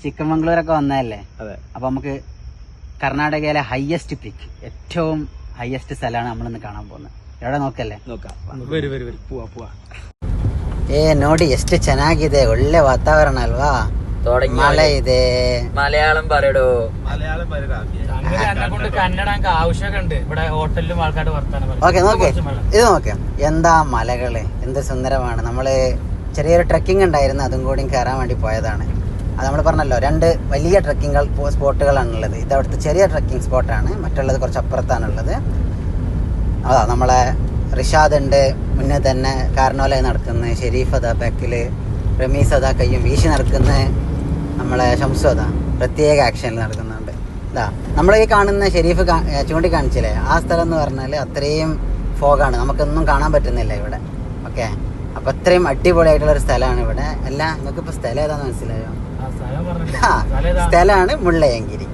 ചിക്കമംഗ്ലൂരൊക്കെ വന്നതല്ലേ? അപ്പൊ നമുക്ക് കർണാടകയിലെ ഹയസ്റ്റ് പീക്ക്, ഏറ്റവും ഹയസ്റ്റ് സ്ഥലമാണ് നമ്മളിന്ന് കാണാൻ പോകുന്നത്. ಎಡ ನೋಕಲ್ಲೇ ನೋಡಿ ಎಷ್ಟು ಚೆನ್ನಾಗಿದೆ, ಒಳ್ಳೆ ವಾತಾವರಣ ಅಲ್ವಾ, ಮಳೆ ಇದೆ. മലയാളം പറയടോ, കന്നഡ ആവശ്യമൊക്കെ ഉണ്ട് ഇവിടെ ഹോട്ടലിലും ആൾക്കാർ വർത്താനം. ഓക്കെ നോക്കേ, ഇത് നോക്കേ, എന്താ മലകള്, എന്ത് സുന്ദരമാണ്. നമ്മള് ചെറിയൊരു ട്രക്കിംഗ് ഉണ്ടായിരുന്നു, അതും കൂടി കയറാൻ വേണ്ടി പോയതാണ്. അത് നമ്മൾ പറഞ്ഞല്ലോ, 2 വലിയ ട്രക്കിംഗ് സ്പോട്ടുകളാണുള്ളത്. ഇത് അവിടുത്തെ ചെറിയ ട്രക്കിംഗ് സ്പോട്ടാണ്, മറ്റുള്ളത് കുറച്ച് അപ്പുറത്താണുള്ളത്. അതാ നമ്മളെ റിഷാദ് ഉണ്ട് മുന്നേ തന്നെ, കാർണോല നടക്കുന്നത്, ഷെരീഫ് അതാ ബാക്കിൽ, റമീസ് അതാ കയ്യും വീശി നടക്കുന്നത്, നമ്മളെ ഷംസു അതാ പ്രത്യേക ആക്ഷനിൽ നടക്കുന്നുണ്ട്. ഇതാ നമ്മൾ ഈ കാണുന്ന ഷെരീഫ് ചൂണ്ടിക്കാണിച്ചില്ലേ, ആ സ്ഥലം എന്ന് പറഞ്ഞാൽ അത്രയും ഫോഗാണ്, നമുക്കൊന്നും കാണാൻ പറ്റുന്നില്ല ഇവിടെ. ഓക്കെ, അപ്പം അത്രയും അടിപൊളിയായിട്ടുള്ളൊരു സ്ഥലമാണ് ഇവിടെ. അല്ല, നിങ്ങൾക്കിപ്പോൾ സ്ഥലം ഏതാണെന്ന് മനസ്സിലായോ? സ്ഥലമാണ് മുള്ളയങ്കിരി.